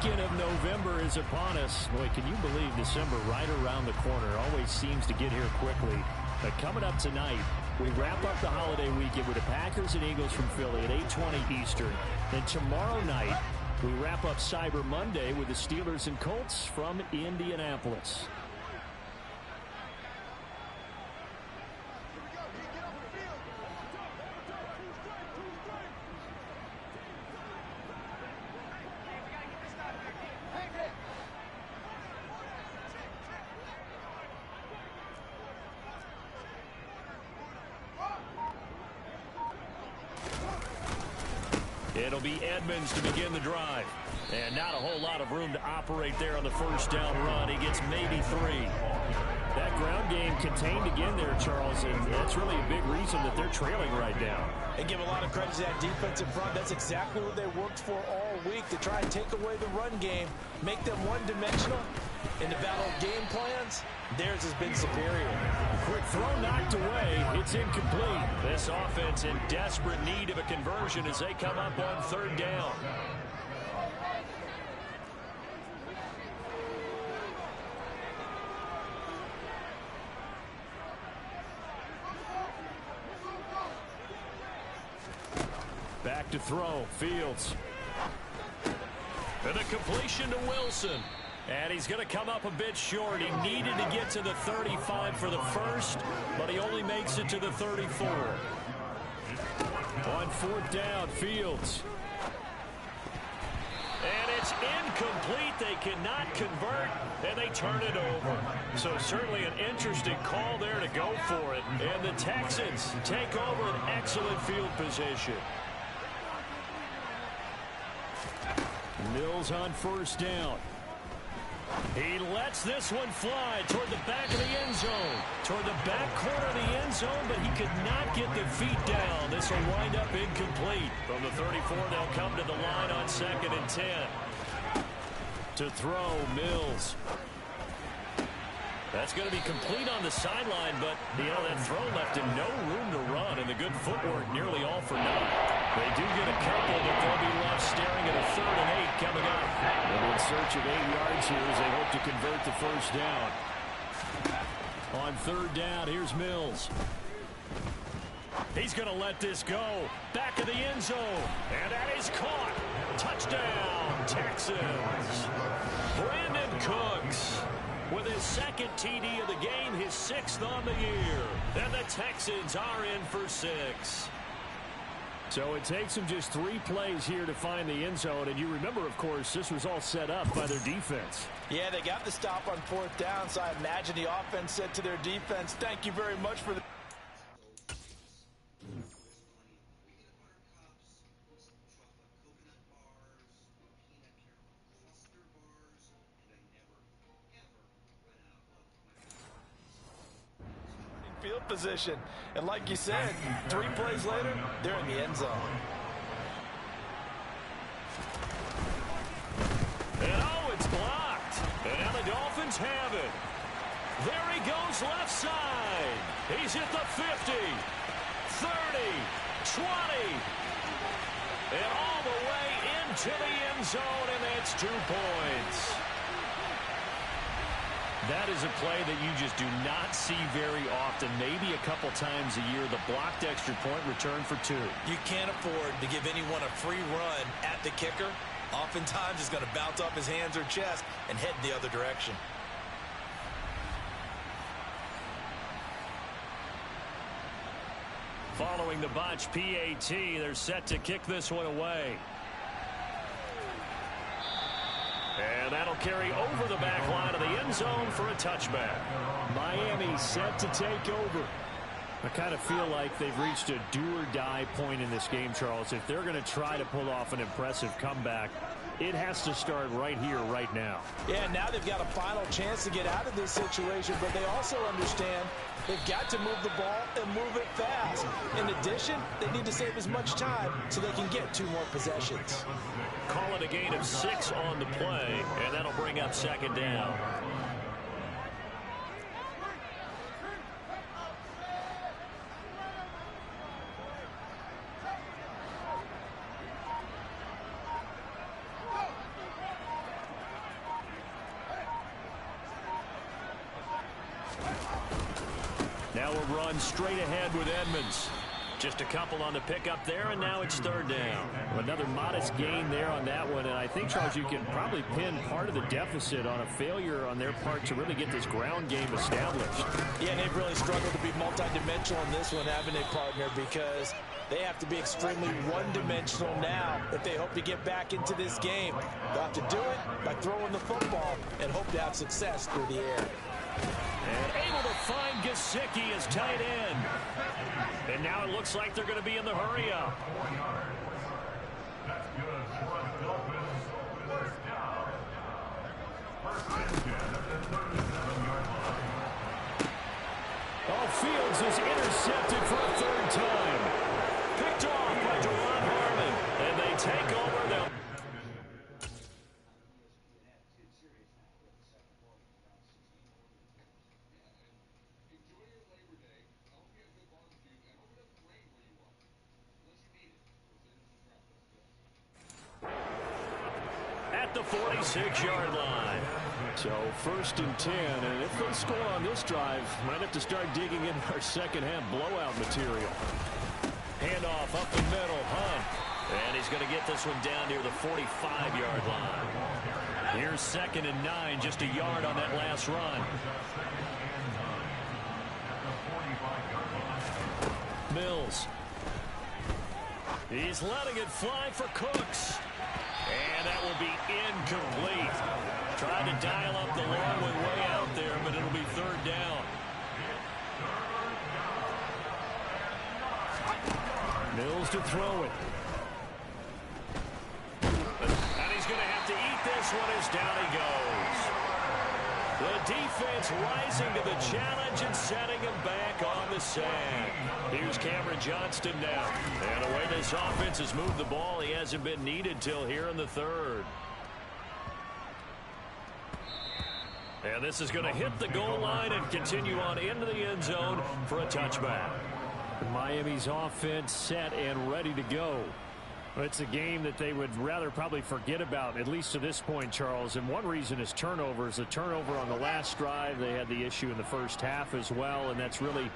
weekend of November is upon us. Boy, can you believe December right around the corner? Always seems to get here quickly. But coming up tonight, we wrap up the holiday weekend with the Packers and Eagles from Philly at 8:20 Eastern. Then tomorrow night, we wrap up Cyber Monday with the Steelers and Colts from Indianapolis. It'll be Edmonds to begin the drive. And not a whole lot of room to operate there on the first down run. He gets maybe 3. That ground game contained again there, Charles, and that's really a big reason that they're trailing right now. And give a lot of credit to that defensive front. That's exactly what they worked for all week, to try and take away the run game, make them one-dimensional. In the battle of game plans, theirs has been superior. Quick throw knocked away. It's incomplete. This offense in desperate need of a conversion as they come up on third down. Back to throw. Fields. And a completion to Wilson. And he's going to come up a bit short. He needed to get to the 35 for the first, but he only makes it to the 34. On fourth down, Fields. And it's incomplete. They cannot convert, and they turn it over. So certainly an interesting call there to go for it. And the Texans take over an excellent field position. Mills on first down. He lets this one fly toward the back of the end zone. Toward the back corner of the end zone, but he could not get the feet down. This will wind up incomplete. From the 34, they'll come to the line on 2nd and 10. To throw, Mills. That's going to be complete on the sideline, but, that throw left him no room to run, and the good footwork nearly all for naught. They do get a couple, but they'll be left staring at a 3rd and 8 coming up. And in search of 8 yards here as they hope to convert the first down. On third down, here's Mills. He's going to let this go. Back of the end zone. And that is caught. Touchdown, Texans. Brandon Cooks with his 2nd TD of the game, his 6th on the year. And the Texans are in for 6. So it takes them just 3 plays here to find the end zone. And you remember, of course, this was all set up by their defense. Yeah, they got the stop on 4th down, so I imagine the offense said to their defense, thank you very much for the... field position. And like you said, 3 plays later, they're in the end zone. And it's blocked. And now the Dolphins have it. There he goes left side. He's at the 50, 30, 20, and all the way into the end zone, and that's 2 points. That is a play that you just do not see very often. Maybe a couple times a year, the blocked extra point return for 2. You can't afford to give anyone a free run at the kicker. Oftentimes, he's going to bounce off his hands or chest and head the other direction. Following the botch PAT, they're set to kick this one away. And that'll carry over the back line of the end zone for a touchback. Miami set to take over. I kind of feel like they've reached a do-or-die point in this game, Charles. If they're going to try to pull off an impressive comeback, it has to start right here, right now. Yeah, now they've got a final chance to get out of this situation, but they also understand they've got to move the ball and move it fast. In addition, they need to save as much time so they can get 2 more possessions. Call it a gain of 6 on the play, and that'll bring up 2nd down. Now a run straight ahead with Edmonds. Just a couple on the pickup there, and now it's third down. Another modest gain there on that one, and I think, Charles, you can probably pin part of the deficit on a failure on their part to really get this ground game established. Yeah, and they've really struggled to be multidimensional in this one, haven't they, partner, because they have to be extremely one-dimensional now if they hope to get back into this game. They'll have to do it by throwing the football and hope to have success through the air. And able to find Gesicki as tight end. And now it looks like they're going to be in the hurry-up. Oh, Fields is intercepted for a third time. Picked off by Deron Harmon. And they take over. At the 46-yard line. So 1st and 10, and if they score on this drive, might have to start digging in our second-half blowout material. Handoff up the middle, Hunt. And he's going to get this one down near the 45-yard line. Here's 2nd and 9, just a yard on that last run. Mills. He's letting it fly for Cooks. And that will be incomplete. Trying to dial up the long one way out there, but it'll be third down. Mills to throw it. And he's going to have to eat this one as down he goes. The defense rising to the challenge and setting him back on the sack. Here's Cameron Johnston now. And the way this offense has moved the ball, he hasn't been needed till here in the third. And this is going to hit the goal line and continue on into the end zone for a touchback. Miami's offense set and ready to go. It's a game that they would rather probably forget about, at least to this point, Charles. And one reason is turnovers. A turnover on the last drive. They had the issue in the first half as well, and that's really,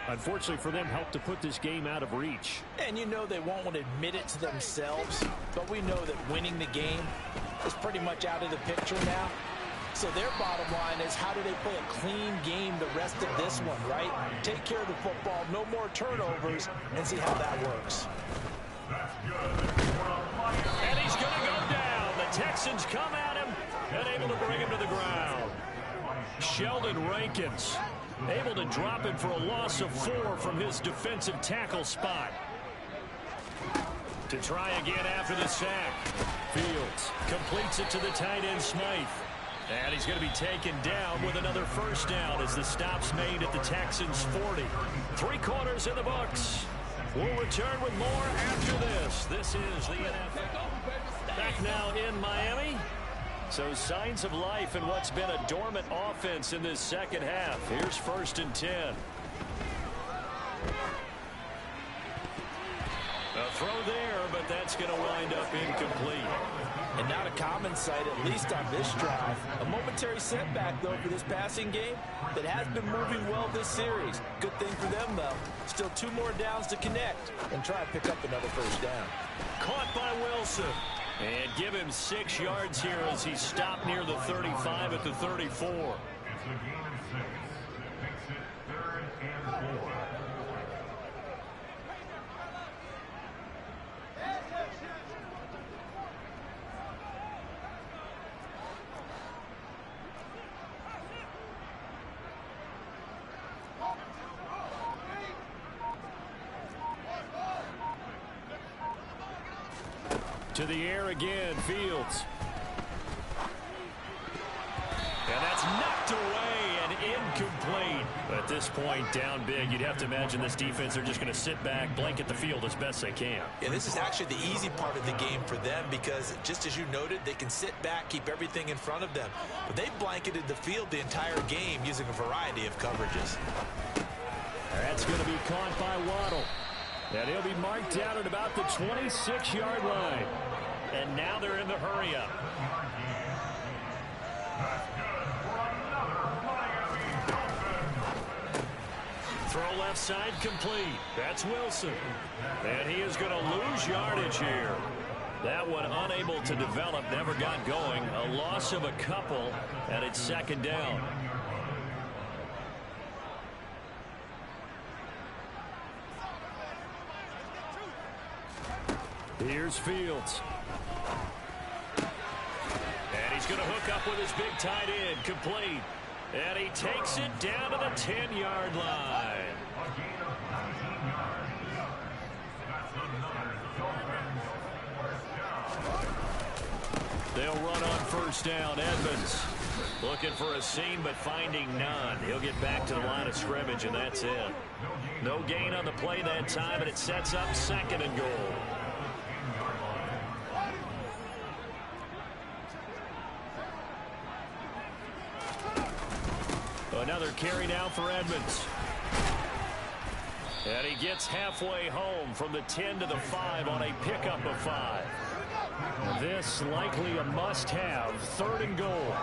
unfortunately for them, helped to put this game out of reach. And you know they won't want to admit it to themselves, but we know that winning the game is pretty much out of the picture now. So their bottom line is, how do they play a clean game the rest of this one, right? Take care of the football, no more turnovers, and see how that works. And he's going to go down. The Texans come at him and able to bring him to the ground. Sheldon Rankins able to drop him for a loss of 4 from his defensive tackle spot. To try again after the sack. Fields completes it to the tight end Smythe. And he's going to be taken down with another first down as the stop's made at the Texans' 40. 3 quarters in the books. We'll return with more after this. This is the NFL. Back now in Miami. So signs of life in what's been a dormant offense in this second half. Here's 1st and 10. A throw there, but that's going to wind up incomplete. And not a common sight, at least on this drive. A momentary setback, though, for this passing game that has been moving well this series. Good thing for them, though. Still 2 more downs to connect and try to pick up another first down. Caught by Wilson. And give him 6 yards here as he stopped near the 35 at the 34. To the air again, Fields. And that's knocked away and incomplete. At this point, down big, you'd have to imagine this defense are just going to sit back, blanket the field as best they can. Yeah, this is actually the easy part of the game for them because, just as you noted, they can sit back, keep everything in front of them. But they've blanketed the field the entire game using a variety of coverages. That's going to be caught by Waddle. And he'll be marked down at about the 26-yard line. And now they're in the hurry-up. Throw left side complete. That's Wilson. And he is going to lose yardage here. That one unable to develop, never got going. A loss of a couple, and it's second down. Here's Fields. And he's going to hook up with his big tight end, complete. And he takes it down to the 10-yard line. They'll run on first down. Edmonds looking for a seam, but finding none. He'll get back to the line of scrimmage, and that's it. No gain on the play that time, and it sets up second and goal. Another carry now for Edmonds. And he gets halfway home from the 10 to the 5 on a pickup of 5. This likely a must-have, third and goal.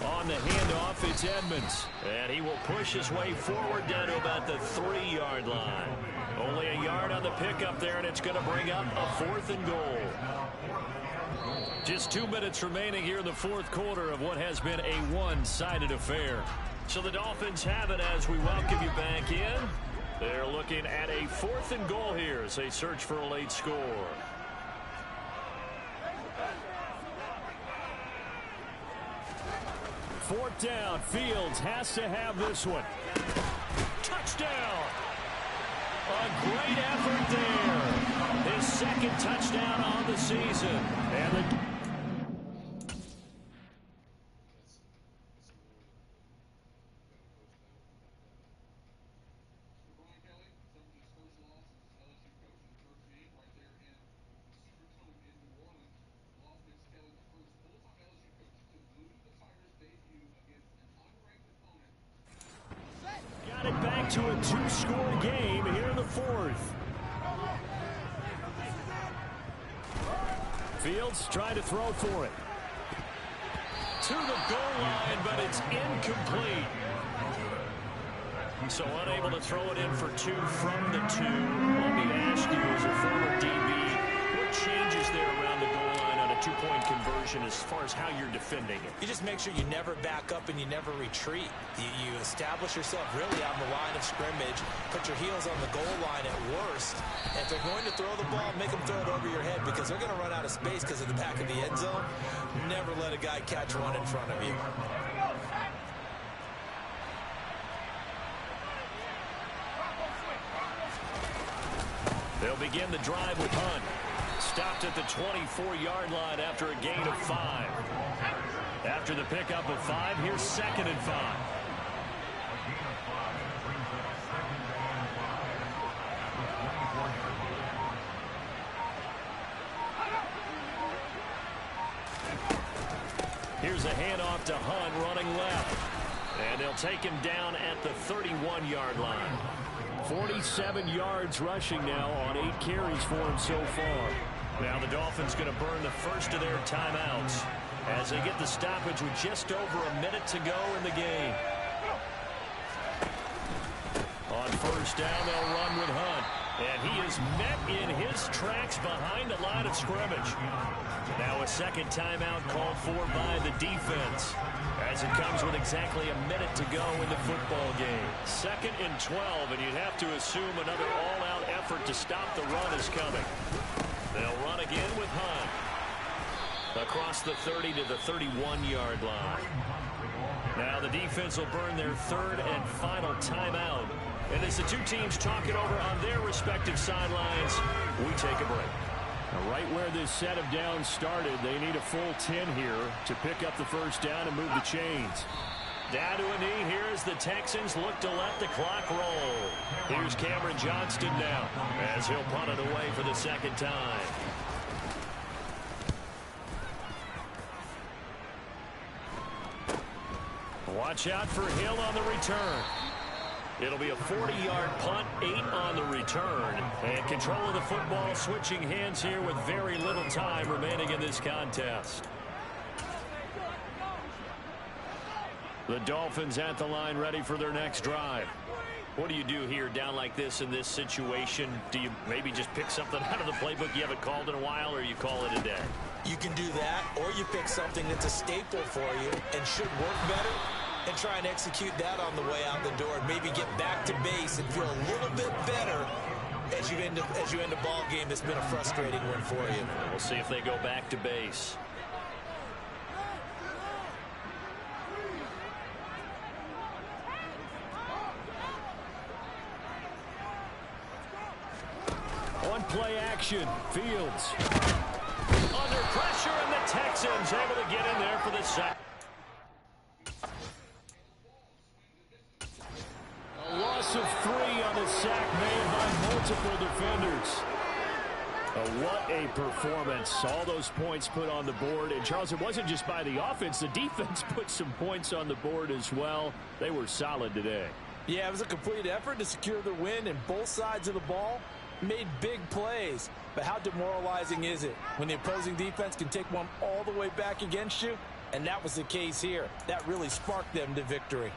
On the handoff, it's Edmonds. And he will push his way forward down to about the 3-yard line. Only a yard on the pickup there, and it's going to bring up a fourth and goal. Just 2 minutes remaining here in the fourth quarter of what has been a one-sided affair. So the Dolphins have it as we welcome you back in. They're looking at a fourth and goal here as they search for a late score. Fourth down. Fields has to have this one. Touchdown. A great effort there. His second touchdown on the season. And the to a two-score game here in the fourth. Fields trying to throw for it. To the goal line, but it's incomplete. So unable to throw it in for 2 from the 2. Let me ask you, as a former DB, what changes there around the goal line on a 2-point conversion as far as how you're defending it? You just make sure you never back up and you never retreat. You establish yourself really on the line of scrimmage, put your heels on the goal line at worst. If they're going to throw the ball, make them throw it over your head because they're going to run out of space because of the back of the end zone. Never let a guy catch one in front of you. They'll begin the drive with Hunt. Stopped at the 24-yard line after a gain of 5. After the pickup of 5, here's second and 5. Here's a handoff to Hunt running left. And they'll take him down at the 31-yard line. 47 yards rushing now on 8 carries for him so far. Now the Dolphins going to burn the first of their timeouts as they get the stoppage with just over a minute to go in the game. On first down, they'll run with Hunt. And he is met in his tracks behind the line of scrimmage. Now a second timeout called for by the defense as it comes with exactly a minute to go in the football game. 2nd and 12, and you'd have to assume another all-out effort to stop the run is coming. They'll run again with Hunt. Across the 30 to the 31-yard line. Now the defense will burn their third and final timeout. And as the two teams talk it over on their respective sidelines, we take a break. Now, right where this set of downs started, they need a full 10 here to pick up the first down and move the chains. Down to a knee here as the Texans look to let the clock roll. Here's Cameron Johnston now as he'll punt it away for the second time. Watch out for Hill on the return. It'll be a 40-yard punt, 8 on the return. And control of the football switching hands here with very little time remaining in this contest. The Dolphins at the line ready for their next drive. What do you do here down like this in this situation? Do you maybe just pick something out of the playbook you haven't called in a while, or you call it a day? You can do that, or you pick something that's a staple for you and should work better and try and execute that on the way out the door and maybe get back to base and feel a little bit better as you end a ball game that's been a frustrating one for you. We'll see if they go back to base. On play action, Fields. Under pressure, and the Texans able to get in there for the sack. A loss of 3 on the sack made by multiple defenders. What a performance. All those points put on the board. And, Charles, it wasn't just by the offense. The defense put some points on the board as well. They were solid today. Yeah, it was a complete effort to secure the win, and both sides of the ball made big plays. But how demoralizing is it when the opposing defense can take one all the way back against you? And that was the case here. That really sparked them to victory.